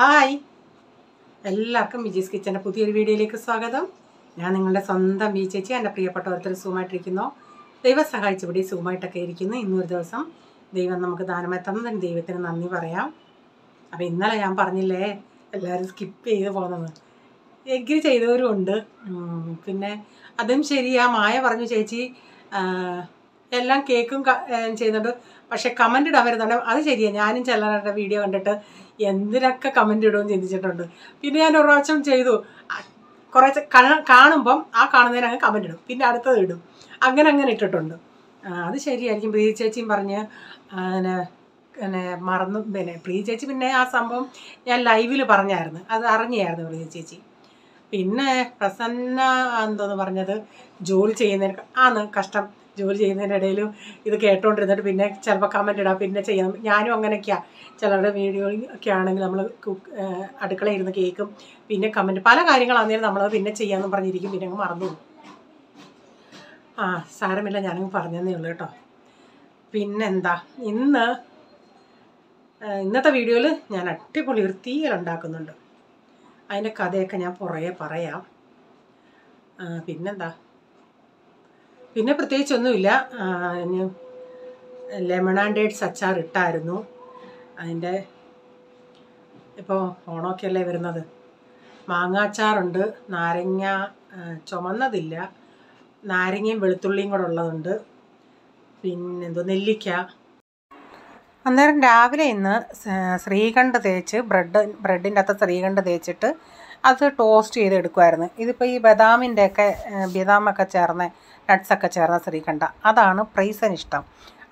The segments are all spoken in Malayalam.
ഹായ്, എല്ലാവർക്കും വിജീസ് കിച്ചൻ്റെ പുതിയൊരു വീഡിയോയിലേക്ക് സ്വാഗതം. ഞാൻ നിങ്ങളുടെ സ്വന്തം ബി ചേച്ചി. എൻ്റെ പ്രിയപ്പെട്ട ഓരോരുത്തർ സുഖമായിട്ടിരിക്കുന്നു. ദൈവം സഹായിച്ചപടി സുഖമായിട്ടൊക്കെ ഇരിക്കുന്നു. ഇന്നൊരു ദിവസം ദൈവം നമുക്ക് ദാനമായി തന്നതിന് ദൈവത്തിന് നന്ദി പറയാം. അപ്പോൾ ഇന്നലെ ഞാൻ പറഞ്ഞില്ലേ എല്ലാവരും സ്കിപ്പ് ചെയ്ത് പോകുന്നത്, എഗ്രി ചെയ്തവരും ഉണ്ട്. പിന്നെ അതും ശരിയാ. മായ പറഞ്ഞു ചേച്ചി എല്ലാം കേക്കും ചെയ്യുന്നുണ്ട്, പക്ഷെ കമൻ്റ് ഇടാൻ വരുന്നുണ്ട്. അത് ശരിയാണ്. ഞാനും ചിലരുടെ വീഡിയോ കണ്ടിട്ട് എന്തിനൊക്കെ കമൻ്റ് ഇടുമെന്ന് ചിന്തിച്ചിട്ടുണ്ട്. പിന്നെ ഞാൻ ഒരു പ്രാവശ്യം ചെയ്തു, കുറച്ച് കാണുമ്പം ആ കാണുന്നതിനങ്ങ് കമൻ്റ് ഇടും, പിന്നെ അടുത്തത് ഇടും, അങ്ങനെ ഇട്ടിട്ടുണ്ട്. അത് ശരിയായിരിക്കും. പ്രീതി ചേച്ചിയും പറഞ്ഞ് പിന്നെ മറന്നു. പിന്നെ പ്രീതി ചേച്ചി പിന്നെ ആ സംഭവം ഞാൻ ലൈവിൽ പറഞ്ഞായിരുന്നു, അത് അറിഞ്ഞായിരുന്നു പ്രീതി ചേച്ചി. പിന്നെ പ്രസന്ന എന്തോന്ന് പറഞ്ഞത്, ജോലി ചെയ്യുന്നതിന് ആന്ന് കഷ്ടം. ജോലി ചെയ്യുന്നതിൻ്റെ ഇടയിലും ഇത് കേട്ടോണ്ടിരുന്നിട്ട് പിന്നെ ചിലപ്പോൾ കമൻ്റ് ഇടാം, പിന്നെ ചെയ്യാം. ഞാനും അങ്ങനെയൊക്കെയാണ്. ചിലരുടെ വീഡിയോ ഒക്കെ ആണെങ്കിൽ നമ്മൾ അടുക്കളയിൽ ഇരുന്ന് കേൾക്കും, പിന്നെ കമൻറ്റ് പല കാര്യങ്ങളാണെങ്കിലും നമ്മളത് പിന്നെ ചെയ്യാമെന്ന് പറഞ്ഞിരിക്കും, പിന്നെ അങ്ങ് മറന്നു പോകും. സാരമില്ല, ഞാനങ്ങ് പറഞ്ഞതേ ഉള്ളൂ കേട്ടോ. പിന്നെന്താ, ഇന്നത്തെ വീഡിയോയിൽ ഞാൻ അടിപൊളി ഒരു തീയലുണ്ടാക്കുന്നുണ്ട്. അതിൻ്റെ കഥയൊക്കെ ഞാൻ പുറകെ പറയാം. പിന്നെന്താ, പിന്നെ പ്രത്യേകിച്ചൊന്നുമില്ല. ലെമൺ ആൻഡ് ഡേറ്റ്സ് അച്ചാർ ഇട്ടായിരുന്നു. അതിൻ്റെ ഇപ്പോൾ ഓണമൊക്കെ അല്ലേ വരുന്നത്. മാങ്ങാച്ചാറുണ്ട്, നാരങ്ങ ചുമന്നതില്ല, നാരങ്ങയും വെളുത്തുള്ളിയും കൂടെ ഉള്ളതുണ്ട്, പിന്നെന്തോ നെല്ലിക്ക. അന്നേരം രാവിലെ ഇന്ന് ശ്രീകണ്ഠ തേച്ച് ബ്രെഡിൻ്റെ അകത്ത് ശ്രീകണ്ഠ തേച്ചിട്ട് അത് ടോസ്റ്റ് ചെയ്തെടുക്കുമായിരുന്നു. ഇതിപ്പോൾ ഈ ബദാമൊക്കെ ചേർന്ന് നട്ട്സൊക്കെ ചേർന്ന ശ്രീകണ്ഠ, അതാണ് പ്രൈസന് ഇഷ്ടം.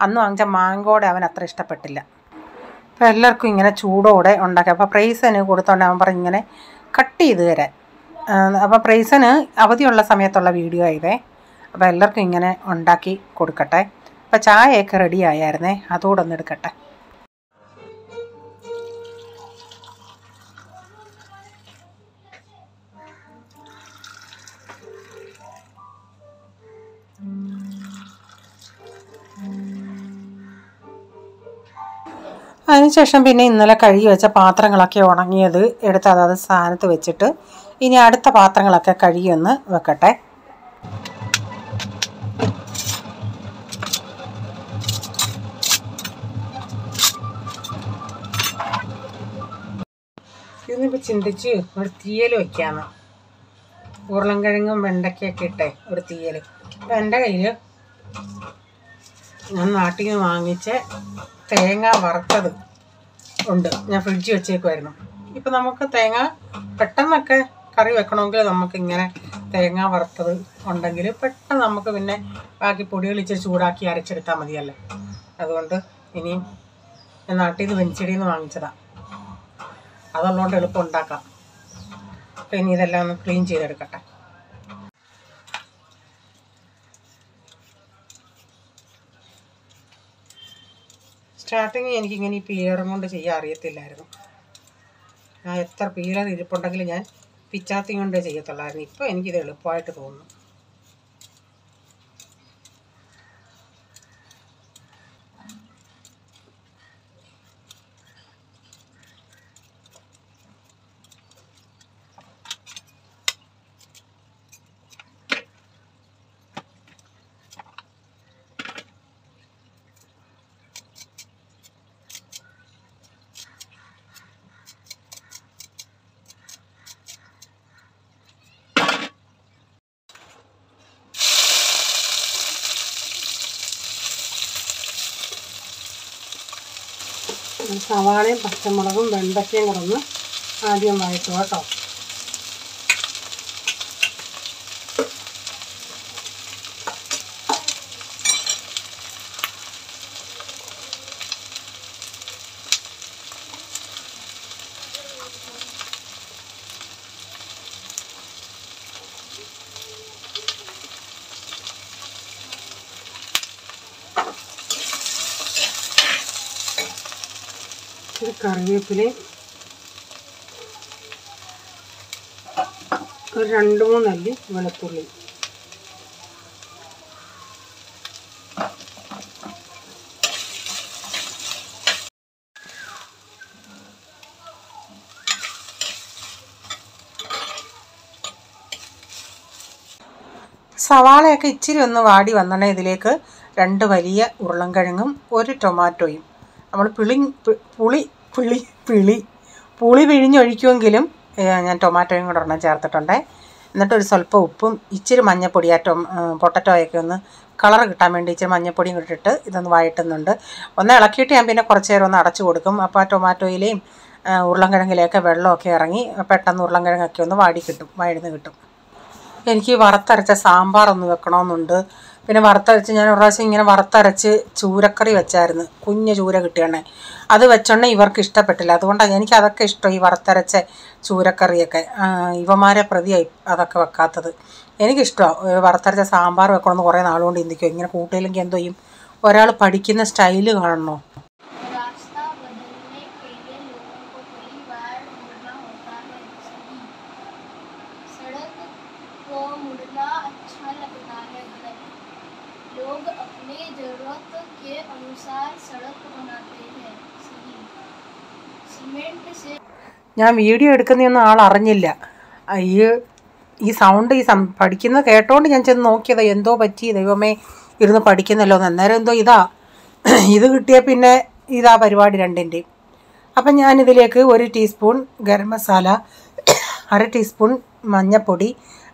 അന്ന് വാങ്ങിച്ച മാങ്കോടെ അവൻ അത്ര ഇഷ്ടപ്പെട്ടില്ല. അപ്പോൾ എല്ലാവർക്കും ഇങ്ങനെ ചൂടോടെ ഉണ്ടാക്കി. അപ്പോൾ പ്രൈസന് കൊടുത്തോണ്ട് അവൻ പറഞ്ഞ് ഇങ്ങനെ കട്ട് ചെയ്ത് തരാൻ. അപ്പോൾ പ്രൈസന് അവധിയുള്ള സമയത്തുള്ള വീഡിയോ ആയതേ. അപ്പോൾ എല്ലാവർക്കും ഇങ്ങനെ ഉണ്ടാക്കി കൊടുക്കട്ടെ. അപ്പോൾ ചായയൊക്കെ റെഡി ആയായിരുന്നേ, അതുകൂടെ ഒന്ന് എടുക്കട്ടെ. അതിനുശേഷം പിന്നെ ഇന്നലെ കഴുകി വെച്ച പാത്രങ്ങളൊക്കെ ഉണങ്ങിയത് എടുത്ത് അതാത് സ്ഥാനത്ത് വെച്ചിട്ട് ഇനി അടുത്ത പാത്രങ്ങളൊക്കെ കഴുകി ഒന്ന് വെക്കട്ടെ. ഇന്നിപ്പോൾ ചിന്തിച്ച് ഒരു തീയൽ വയ്ക്കാമെന്ന്. ഉരുളൻകിഴങ്ങും വെണ്ടയ്ക്കൊക്കെ ഇട്ടേ ഒരു തീയൽ. അപ്പം എൻ്റെ കയ്യിൽ ഞാൻ നാട്ടിൽ നിന്ന് വാങ്ങിച്ച തേങ്ങ വറുത്തത് ഉണ്ട്, ഞാൻ ഫ്രിഡ്ജിൽ വെച്ചേക്കുമായിരുന്നു. ഇപ്പം നമുക്ക് തേങ്ങ പെട്ടെന്നൊക്കെ കറി വെക്കണമെങ്കിൽ നമുക്കിങ്ങനെ തേങ്ങ വറുത്തത് ഉണ്ടെങ്കിൽ പെട്ടെന്ന് നമുക്ക് പിന്നെ ബാക്കി പൊടികൾ ഇച്ചിരി ചൂടാക്കി അരച്ചെടുത്താൽ മതിയല്ലേ. അതുകൊണ്ട് ഇനിയും ഞാൻ നാട്ടിൽ നിന്ന് വെഞ്ചിടിയിൽ നിന്ന് വാങ്ങിച്ചതാണ്, അതുള്ളതുകൊണ്ട് എളുപ്പം ഉണ്ടാക്കാം. അപ്പം ഇനി ഇതെല്ലാം ഒന്ന് ക്ലീൻ ചെയ്തെടുക്കട്ടെ. സ്റ്റാർട്ടിങ് എനിക്കിങ്ങനെ ഈ പീലറും കൊണ്ട് ചെയ്യാൻ അറിയത്തില്ലായിരുന്നു. എത്ര പീലർ ഇരിപ്പുണ്ടെങ്കിലും ഞാൻ പിച്ചാത്തി കൊണ്ടേ ചെയ്യത്തുള്ളായിരുന്നു. ഇപ്പോൾ എനിക്കിത് എളുപ്പമായിട്ട് തോന്നുന്നു. സവാളയും പച്ചമുളകും വെണ്ടയ്ക്കയും കൂടെ ഒന്ന് ആദ്യം വഴറ്റുക കേട്ടോ. ഒരു കറിവേപ്പിലയും ഒരു 2-3 അല്ലി വെളുത്തുള്ളി. സവാളയൊക്കെ ഇച്ചിരി ഒന്ന് വാടി വന്നിട്ടുണ്ടെങ്കിൽ ഇതിലേക്ക് 2 വലിയ ഉരുളൻകിഴങ്ങും 1 ടൊമാറ്റോയും നമ്മൾ പുളി പിഴിഞ്ഞൊഴിക്കുമെങ്കിലും ഞാൻ ടൊമാറ്റോയും കൂടെ ഒരെണ്ണം ചേർത്തിട്ടുണ്ട്. എന്നിട്ട് ഒരു സ്വല്പം ഉപ്പും ഇച്ചിരി മഞ്ഞൾപ്പൊടി പൊട്ടറ്റോയൊക്കെ ഒന്ന് കളർ കിട്ടാൻ വേണ്ടി ഇച്ചിരി മഞ്ഞൾപ്പൊടിയും ഇട്ടിട്ട് ഇതൊന്ന് വഴറ്റുന്നുണ്ട്. ഒന്ന് ഇളക്കിയിട്ട് ഞാൻ പിന്നെ കുറച്ച് നേരം ഒന്ന് അടച്ചു കൊടുക്കും. അപ്പോൾ ആ ടൊമാറ്റോയിലെയും ഉരുളൻകിഴങ്ങിലെയൊക്കെ വെള്ളമൊക്കെ ഇറങ്ങി പെട്ടെന്ന് ഉരുളൻകിഴങ്ങൊക്കെ ഒന്ന് വഴന്ന് കിട്ടും. എനിക്ക് വറുത്തരച്ച സാമ്പാർ ഒന്ന് വെക്കണമെന്നുണ്ട്. പിന്നെ വറുത്തരച്ച് ഞാൻ ഒരു പ്രാവശ്യം ഇങ്ങനെ വറുത്തരച്ച് ചൂരക്കറി വെച്ചായിരുന്നു. കുഞ്ഞ് ചൂര കിട്ടിയണേ അത് വെച്ചോണ്ടേ ഇവർക്ക് ഇഷ്ടപ്പെട്ടില്ല. അതുകൊണ്ടാണ് എനിക്ക് അതൊക്കെ ഇഷ്ടം, ഈ വറുത്തരച്ച ചൂരക്കറിയൊക്കെ. ഇവന്മാരെ പ്രതിയായി അതൊക്കെ വെക്കാത്തത്. എനിക്കിഷ്ടമാണ് വറുത്തരച്ച സാമ്പാർ വെക്കണമെന്ന് കുറേ നാളുകൊണ്ട് ചിന്തിക്കും. ഇങ്ങനെ കൂട്ടിയില്ലെങ്കിൽ എന്തോ ചെയ്യും. ഒരാൾ പഠിക്കുന്ന സ്റ്റൈല് കാണണോ. लोग अपने जरूरत के अनुसार सड़क बनाते हैं। सीमेंट से ഞാൻ വീഡിയോ എടുക്കുന്നതൊന്നും ആൾ അറിഞ്ഞില്ല. ഈ സൗണ്ട് പഠിക്കുന്നത് കേട്ടോണ്ട് ഞാൻ ചെന്ന് നോക്കിയതാ, എന്തോ പറ്റി ദൈവമേ ഇരുന്ന് പഠിക്കുന്നല്ലോ. അന്നേരം എന്തോ ഇത് കിട്ടിയ പിന്നെ ഇതാ പരിപാടി രണ്ടിൻ്റെയും. അപ്പം ഞാനിതിലേക്ക് 1 ടീസ്പൂൺ ഗരം മസാല, 1/2 ടീസ്പൂൺ മഞ്ഞൾപ്പൊടി,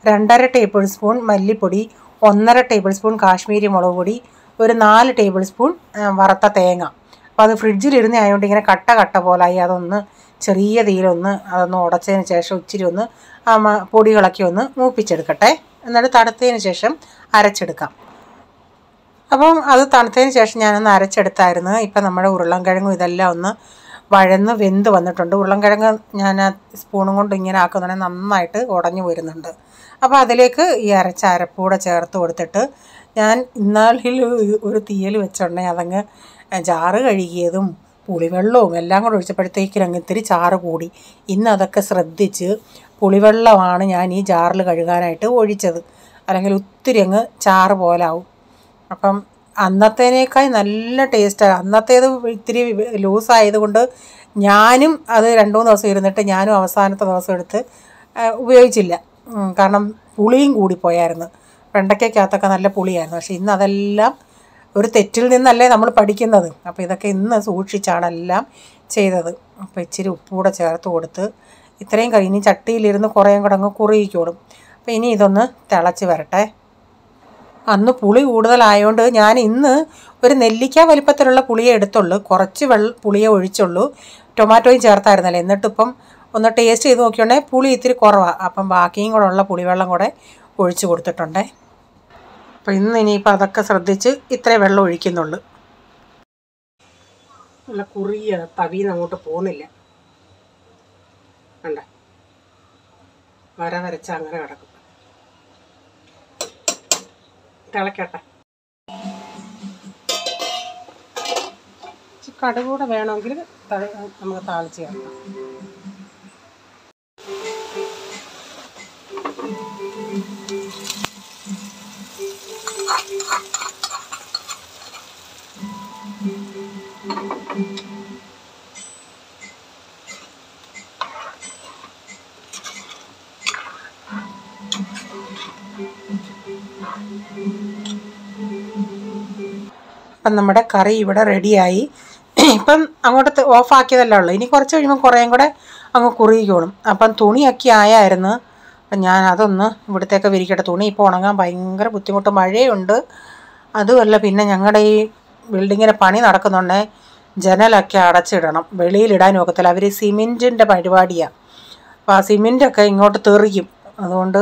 2.5 ടേബിൾ സ്പൂൺ മല്ലിപ്പൊടി, 1.5 ടേബിൾ സ്പൂൺ കാശ്മീരി മുളക് പൊടി, ഒരു 4 ടേബിൾ സ്പൂൺ വറുത്ത തേങ്ങ. അപ്പോൾ അത് ഫ്രിഡ്ജിലിരുന്ന് ആയതുകൊണ്ട് ഇങ്ങനെ കട്ട പോലായി. അതൊന്ന് ചെറിയ തീയിലൊന്ന് അതൊന്ന് ഉടച്ചതിന് ശേഷം ഇച്ചിരി ഒന്ന് പൊടികളൊക്കെ ഒന്ന് മൂപ്പിച്ചെടുക്കട്ടെ. എന്നിട്ട് തണുത്തതിന് ശേഷം അരച്ചെടുക്കാം. അപ്പം അത് തണുത്തതിന് ശേഷം ഞാനൊന്ന് അരച്ചെടുത്തായിരുന്നു. ഇപ്പം നമ്മുടെ ഉരുളൻകിഴങ്ങും ഇതെല്ലാം ഒന്ന് വഴന്ന് വെന്ത് വന്നിട്ടുണ്ട്. ഉരുളൻകിഴങ്ങ് ഞാൻ സ്പൂണും കൊണ്ട് ഇങ്ങനെ ആക്കുന്നുണ്ടെങ്കിൽ നന്നായിട്ട് ഉടഞ്ഞു വരുന്നുണ്ട്. അപ്പോൾ അതിലേക്ക് ഈ അരച്ച അരപ്പൂടെ ചേർത്ത് കൊടുത്തിട്ട് ഞാൻ ഇന്നാളിൽ ഒരു തീയൽ വെച്ചിട്ടുണ്ടെങ്കിൽ അതങ്ങ് ജാറ് കഴുകിയതും പുളിവെള്ളവും എല്ലാം കൂടെ ഒഴിച്ചപ്പോഴത്തേക്കിനും ഇത്തിരി ചാറ് കൂടി. ഇന്ന് അതൊക്കെ ശ്രദ്ധിച്ച് പുളിവെള്ളമാണ് ഞാൻ ഈ ജാറിൽ കഴുകാനായിട്ട് ഒഴിച്ചത്. അല്ലെങ്കിൽ ഒത്തിരി അങ്ങ് ചാറ് പോലാവും. അപ്പം അന്നത്തേനേക്കാൾ നല്ല ടേസ്റ്റാണ്. അന്നത്തേത് ഇത്തിരി ലൂസായതുകൊണ്ട് ഞാനും അത് 2-3 ദിവസം ഇരുന്നിട്ട് ഞാനും അവസാനത്തെ ദിവസം എടുത്ത് ഉപയോഗിച്ചില്ല. കാരണം പുളിയും കൂടിപ്പോയായിരുന്നു. വെണ്ടയ്ക്കകത്തൊക്കെ നല്ല പുളിയായിരുന്നു. പക്ഷേ ഇന്ന് അതെല്ലാം ഒരു തെറ്റിൽ നിന്നല്ലേ നമ്മൾ പഠിക്കുന്നത്. അപ്പോൾ ഇതൊക്കെ ഇന്ന് സൂക്ഷിച്ചാണ് എല്ലാം ചെയ്തത്. അപ്പോൾ ഇച്ചിരി ഉപ്പൂടെ ചേർത്ത് കൊടുത്ത് ഇത്രയും കഴിഞ്ഞ് ചട്ടിയിലിരുന്ന് കുറേയും കൂടെ അങ്ങ് കുറുകിക്കോളും. അപ്പോൾ ഇനി ഇതൊന്ന് തിളച്ച് വരട്ടെ. അന്ന് പുളി കൂടുതലായതുകൊണ്ട് ഞാൻ ഇന്ന് ഒരു നെല്ലിക്ക വലിപ്പത്തിലുള്ള പുളിയെ എടുത്തുള്ളൂ. കുറച്ച് പുളിയെ ഒഴിച്ചുള്ളൂ. ടൊമാറ്റോയും ചേർത്തായിരുന്നല്ലോ. എന്നിട്ടിപ്പം ഒന്ന് ടേസ്റ്റ് ചെയ്ത് നോക്കിയോണ്ടേ പുളി ഇത്തിരി കുറവാണ്. അപ്പം ബാക്കിയും കൂടെ ഉള്ള പുളിവെള്ളം കൂടെ ഒഴിച്ച് കൊടുത്തിട്ടുണ്ടേ. അപ്പോൾ ഇനിയിപ്പോൾ അതൊക്കെ ശ്രദ്ധിച്ച് ഇത്രയും വെള്ളം ഒഴിക്കുന്നുള്ളൂ. നല്ല കുറിയ തവിന്ന് അങ്ങോട്ട് പോകുന്നില്ല. കണ്ട വരച്ച അങ്ങനെ കിടക്കും. തിളക്കട്ടെ. കടുക് കൂടെ വേണമെങ്കിൽ നമുക്ക് താളിച്ച് ചേർക്കാം. അപ്പം നമ്മുടെ കറി ഇവിടെ റെഡിയായി. ഇപ്പം അങ്ങോട്ട് ഓഫാക്കിയതല്ലേ ഉള്ളൂ. ഇനി കുറച്ച് കഴിയുമ്പോൾ കുറേയും കൂടെ അങ്ങ് കുറുകിക്കോളും. അപ്പം തുണിയൊക്കെ ആയായിരുന്നു. അപ്പം ഞാൻ അതൊന്ന് ഇവിടത്തേക്ക് വിരിക്കട്ടെ. തുണി ഇപ്പോൾ ഉണങ്ങാൻ ഭയങ്കര ബുദ്ധിമുട്ട്, മഴയുണ്ട്. അതുമല്ല പിന്നെ ഞങ്ങളുടെ ഈ ബിൽഡിങ്ങിന് പണി നടക്കുന്നുണ്ടേ, ജനലൊക്കെ അടച്ചിടണം. വെളിയിലിടാനും ഒക്കത്തില്ല. അവർ സിമെൻറ്റിൻ്റെ പരിപാടിയാണ്. അപ്പോൾ ആ സിമെൻറ്റൊക്കെ ഇങ്ങോട്ട് തെറിക്കും. അതുകൊണ്ട്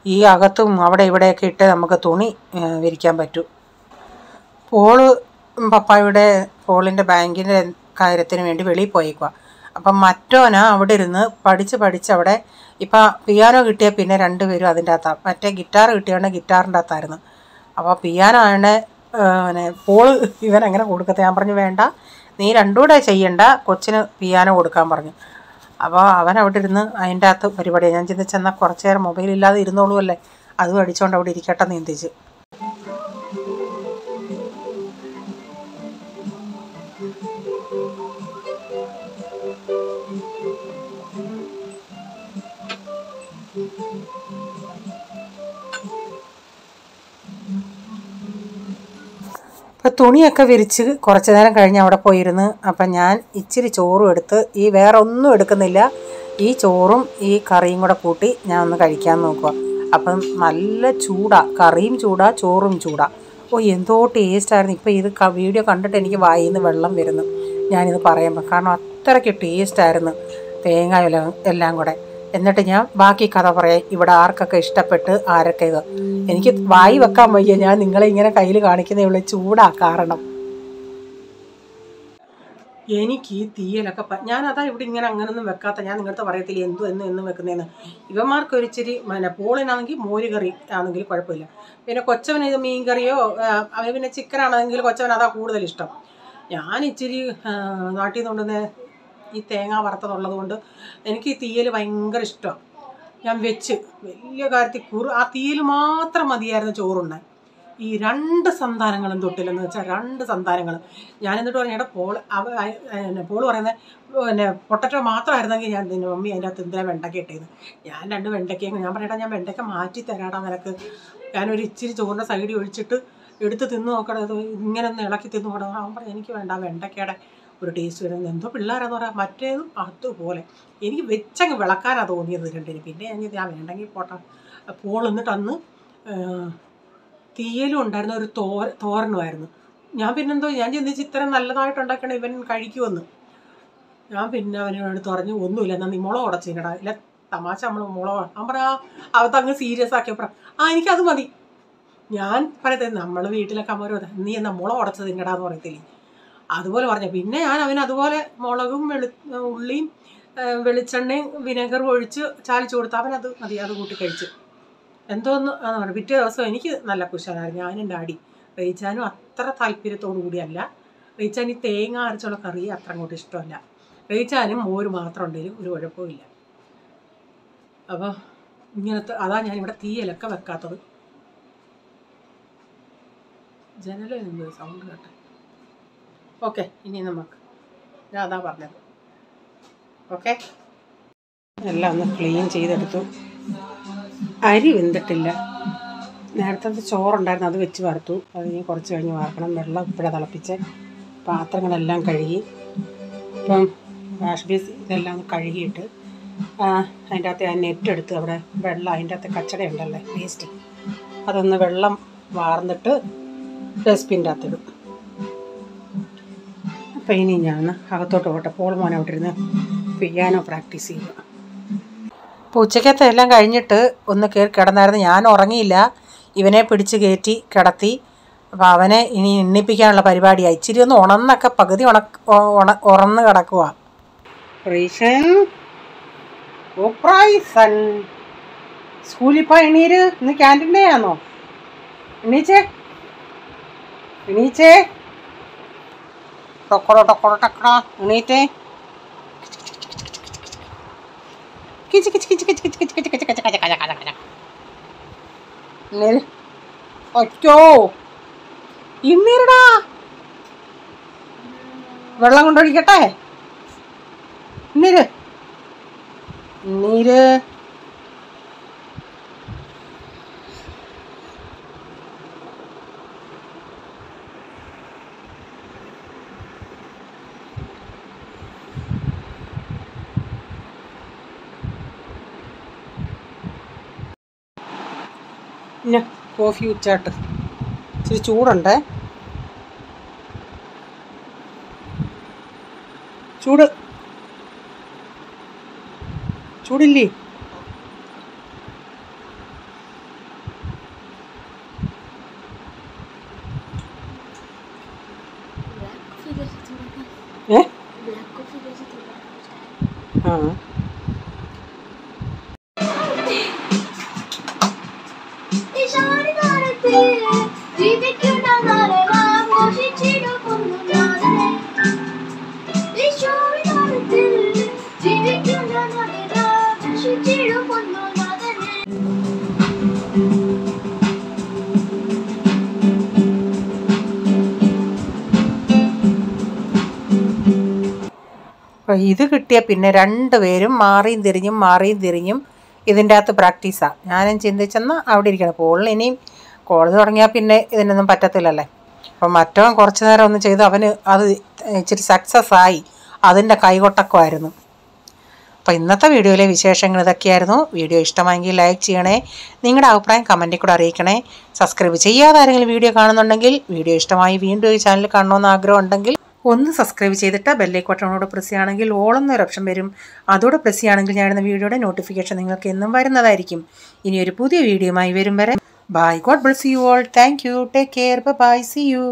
ഈ അകത്തും അവിടെ ഇവിടെയൊക്കെ ഇട്ട് നമുക്ക് തുണി വിരിക്കാൻ പറ്റും. പോളിൻ്റെ ബാങ്കിൻ്റെ കാര്യത്തിന് വേണ്ടി വെളിയിൽ പോയേക്കുക. അപ്പം മറ്റോന അവിടെ ഇരുന്ന് പഠിച്ച് അവിടെ ഇപ്പം പിയാനോ കിട്ടിയ പിന്നെ 2 പേരും അതിൻ്റെ അകത്താണ്. മറ്റേ ഗിറ്റാർ കിട്ടിയോണ്ട് ഗിറ്റാറിൻ്റെ അകത്തായിരുന്നു. അപ്പോൾ പിയാനോ ആണ് ഇവനെങ്ങനെ കൊടുക്കത്തെ. ഞാൻ പറഞ്ഞു വേണ്ട, നീ 2 കൂടെ ചെയ്യണ്ട, കൊച്ചിന് പിയാനോ കൊടുക്കാൻ പറഞ്ഞു. അപ്പോൾ അവൻ അവിടെ ഇരുന്ന് അതിൻ്റെ അകത്ത് പരിപാടിയാണ്. ഞാൻ ചിന്തിച്ചെന്നാൽ കുറച്ച് നേരം മൊബൈലില്ലാതെ ഇരുന്നോളൂ അല്ലേ, അതും അടിച്ചുകൊണ്ട് അവിടെ ഇരിക്കട്ടെ എന്ന് ചിന്തിച്ച്. അപ്പോൾ തുണിയൊക്കെ വിരിച്ച് കുറച്ച് നേരം കഴിഞ്ഞ് അവിടെ പോയിരുന്ന് അപ്പം ഞാൻ ഇച്ചിരി ചോറും എടുത്ത് ഈ വേറെ ഒന്നും എടുക്കുന്നില്ല, ഈ ചോറും ഈ കറിയും കൂടെ കൂട്ടി ഞാൻ ഒന്ന് കഴിക്കാൻ നോക്കുക. അപ്പം നല്ല ചൂടാണ്, കറിയും ചൂടാണ് ചോറും ചൂടാണ്. ഓ എന്തോ ടേസ്റ്റായിരുന്നു. ഇപ്പോൾ ഇത് വീഡിയോ കണ്ടിട്ട് എനിക്ക് വായിൽ നിന്ന് വെള്ളം വരുന്നു ഞാനിത് പറയുമ്പോൾ, കാരണം അത്രയ്ക്ക് ടേസ്റ്റായിരുന്നു തേങ്ങ എല്ലാം കൂടെ. എന്നിട്ട് ഞാൻ ബാക്കി കഥ പറയാം, ഇവിടെ ആർക്കൊക്കെ ഇഷ്ടപ്പെട്ട് ആരൊക്കെ ഇത്. എനിക്ക് വായി വെക്കാൻ വയ്യ, ഞാൻ നിങ്ങളെ ഇങ്ങനെ കയ്യിൽ കാണിക്കുന്നേ ഉള്ളൂ, ചൂടാ കാരണം. എനിക്ക് ഈ തീയലൊക്കെ ഞാനതാ ഇവിടെ ഇങ്ങനെ അങ്ങനൊന്നും വെക്കാത്ത. ഞാൻ നിങ്ങളടുത്ത് പറയത്തില്ല എന്നും വെക്കുന്നതെന്ന്. ഇവന്മാർക്ക് ഒരിച്ചിരി പോളിനാണെങ്കിൽ മോര് കറി ആണെങ്കിൽ കുഴപ്പമില്ല. പിന്നെ കൊച്ചവന് ഇത് മീൻ കറിയോ അവന് പിന്നെ ചിക്കൻ ആണെങ്കിൽ കൊച്ചവൻ അതാ കൂടുതൽ ഇഷ്ടം. ഞാൻ ഇച്ചിരി നാട്ടിൽ നിന്ന് കൊണ്ടുവന്ന ഈ തേങ്ങ വറുത്തതുള്ളത് കൊണ്ട് എനിക്ക് ഈ തീയൽ ഭയങ്കര ഇഷ്ടമാണ്. ഞാൻ വെച്ച് വലിയ കാര്യത്തിൽ ആ തീയൽ മാത്രം മതിയായിരുന്നു ചോറുണ്ണാൻ. ഈ 2 സന്താനങ്ങളും തൊട്ടില്ലെന്ന് വെച്ചാൽ 2 സന്താനങ്ങളും. ഞാൻ എന്നിട്ട് പറഞ്ഞു, എടാ പോള് പറയുന്നത് പിന്നെ പൊട്ടറ്റോ മാത്രമായിരുന്നെങ്കിൽ ഞാൻ നിന്റെ മമ്മി അതിൻ്റെ അകത്ത് എന്തിനാ വെണ്ടയ്ക്ക ഇട്ടേന്ന്. ഞാൻ 2 വെണ്ടയ്ക്കയും ഞാൻ പറയട്ടാ, ഞാൻ വെണ്ടയ്ക്ക മാറ്റി തരാടാ നിനക്ക്. ഞാനൊരു ഇച്ചിരി ചോറിൻ്റെ സൈഡിൽ ഒഴിച്ചിട്ട് എടുത്ത് തിന്ന് നോക്കണം, ഇങ്ങനെ ഒന്ന് ഇളക്കി തിന്നു നോക്കണം. അവൻ പറഞ്ഞു എനിക്ക് വേണ്ട, വെണ്ടയ്ക്കയുടെ ഒരു ടേസ്റ്റ് വരുന്നത്. എന്തോ പിള്ളേരെന്ന് പറയാം, മറ്റേതും അതുപോലെ. എനിക്ക് വെച്ചങ്ങ് വിളക്കാനാണ് തോന്നിയത് രണ്ടിന്. പിന്നെ ഞാൻ വേണ്ടെങ്കിൽ പോട്ടെ. പോൾ എന്നിട്ട് അന്ന് തീയലും ഉണ്ടായിരുന്ന ഒരു തോരനുമായിരുന്നു. ഞാൻ പിന്നെന്തോ ഞാൻ ചിന്തിച്ച് ഇത്രയും നല്ലതായിട്ടുണ്ടാക്കണം ഇവൻ കഴിക്കുമെന്ന്. ഞാൻ പിന്നെ അവനോട് പറഞ്ഞു ഒന്നുമില്ല, എന്നാൽ നീ മുളക് ഉടച്ചിനടാ. ഇല്ല തമാശ നമ്മൾ മുളക് അവൻ പറയാ അവത്തങ്ങ് സീരിയസ് ആക്കിയപ്പോൾ എനിക്കത് മതി. ഞാൻ പറയത്തേ നമ്മൾ വീട്ടിലൊക്കെ അമ്മ നീ എന്നാ മുളക് ഉടച്ചത് തിന്നടാന്ന് പറയത്തില്ലേ, അതുപോലെ പറഞ്ഞു. പിന്നെ ഞാൻ അവനതുപോലെ മുളകും ഉള്ളിയും വെളിച്ചെണ്ണയും വിനെഗറും ഒഴിച്ച് ചാലിച്ച് കൊടുത്ത് അവനത് മതി, അത് കൂട്ടി കഴിച്ച്. എന്തോന്ന് പറഞ്ഞു. പിറ്റേ ദിവസം എനിക്ക് നല്ല കുശലായിരുന്നു. ഞാനും ഡാഡി. റീച്ചാനും അത്ര താല്പര്യത്തോടു കൂടിയല്ല. റീച്ചാൻ ഈ തേങ്ങ അരച്ചുള്ള കറി അത്ര അങ്ങോട്ട് ഇഷ്ടമല്ല. റീച്ചാനും മോര് മാത്രം ഉണ്ടെങ്കിലും ഒരു കുഴപ്പമില്ല. അപ്പോൾ ഇങ്ങനത്തെ അതാ ഞാനിവിടെ തീയലൊക്കെ വെക്കാത്തത്. ജനലെന്തോ സൗണ്ട് കേട്ടെ. ഓക്കെ, ഇനി നമുക്ക് ഞാൻ അതാ പറഞ്ഞത്. ഓക്കെ, എല്ലാം ഒന്ന് ക്ലീൻ ചെയ്തെടുത്തു. അരി വെന്തിട്ടില്ല. നേരത്തെ ചോറുണ്ടായിരുന്നു, അത് വെച്ച് വറുത്തു. അത് ഇനി കുറച്ച് കഴിഞ്ഞ് വറക്കണം. വെള്ളം ഇപ്പോഴാണ് തിളപ്പിച്ച് പാത്രങ്ങളെല്ലാം കഴുകി. ഇപ്പം വാഷ് ബേസ് ഇതെല്ലാം ഒന്ന് കഴുകിയിട്ട് അതിൻ്റെ അകത്ത് ഞാൻ നെറ്റെടുത്ത് അവിടെ വെള്ളം അതിൻ്റെ അകത്ത് കച്ചട ഉണ്ടല്ലേ വേസ്റ്റ്, അതൊന്ന് വെള്ളം വാർന്നിട്ട് ഡസ്റ്റ്ബിൻ്റെ അകത്തിടും. അപ്പം ഇനി ഞാൻ അകത്തോട്ട് പോട്ടെ. പോൾ മോനെ വിട്ടിരുന്ന് പിയാനോ പ്രാക്ടീസ് ചെയ്യുക. അപ്പോൾ ഉച്ചക്കത്തെ എല്ലാം കഴിഞ്ഞിട്ട് ഒന്ന് കയറി കിടന്നായിരുന്നു. ഞാൻ ഉറങ്ങിയില്ല, ഇവനെ പിടിച്ച് കയറ്റി കിടത്തി. അപ്പോൾ അവനെ ഇനി എണ്ണിപ്പിക്കാനുള്ള പരിപാടിയായി. ഇച്ചിരി ഒന്ന് ഉണന്നൊക്കെ പകുതി ഉറന്ന് കിടക്കുക. സ്കൂളിൽ പോയി എണീര്, ഇന്ന് ക്യാൻറ്റീൻ ഡേ ആണോ? എണീച്ചേ എണീച്ചേ ടൊക്കടോ ടൊക്കടോ ടക്കടോ എണീറ്റേ. കിച്ച് കിച്ച് കിച്ച് കിച്ച് കിച്ച് കിച്ച് കിച്ച് കിച്ച് കച്ച കച്ച കച്ച കച്ച കച്ച. ഒറ്റോ ഇന്നീരടാ, വെള്ളം കൊണ്ടൊഴിക്കട്ടെ. ഇന്നീര് നീര്. പിന്നെ കോഫി ഉച്ചാട്ട് ഇച്ചിരി ചൂടുണ്ടേ, ചൂടില്ലേ? ആ അപ്പോൾ ഇത് കിട്ടിയ പിന്നെ രണ്ടുപേരും മാറിയും തിരിഞ്ഞും ഇതിൻ്റെ അകത്ത് പ്രാക്ടീസാണ്. ഞാനും ചിന്തിച്ചെന്നാൽ അവിടെ ഇരിക്കണം. പോളിന് ഇനിയും കോളേജ് തുടങ്ങിയാൽ പിന്നെ ഇതിനൊന്നും പറ്റത്തില്ലല്ലേ. അപ്പം മറ്റവൻ കുറച്ച് നേരം ഒന്ന് ചെയ്ത് അവന് അത് ഇച്ചിരി സക്സസ് ആയി. അതിൻ്റെ കൈകൊട്ടക്കമായിരുന്നു. അപ്പോൾ ഇന്നത്തെ വീഡിയോയിലെ വിശേഷങ്ങൾ ഇതൊക്കെയായിരുന്നു. വീഡിയോ ഇഷ്ടമായെങ്കിൽ ലൈക്ക് ചെയ്യണേ. നിങ്ങളുടെ അഭിപ്രായം കമൻറ്റിൽ കൂടെ അറിയിക്കണേ. സബ്സ്ക്രൈബ് ചെയ്യാതെ ആരെങ്കിലും വീഡിയോ കാണുന്നുണ്ടെങ്കിൽ, വീഡിയോ ഇഷ്ടമായി വീണ്ടും ഈ ചാനൽ കാണണമെന്ന് ആഗ്രഹം ഉണ്ടെങ്കിൽ ഒന്ന് സബ്സ്ക്രൈബ് ചെയ്തിട്ട് ബെല്ലൈക്കോട്ടനോട് പ്രസ് ചെയ്യുകയാണെങ്കിൽ ഓളെന്നൊരു ഓപ്ഷൻ വരും. അതോടെ പ്രസ് ചെയ്യുകയാണെങ്കിൽ ഞാനിടുന്ന വീഡിയോയുടെ നോട്ടിഫിക്കേഷൻ നിങ്ങൾക്ക് എന്നും വരുന്നതായിരിക്കും. ഇനിയൊരു പുതിയ വീഡിയോയുമായി വരും വരെ bye. God bless you all. Thank you. Take care. Bye. See U.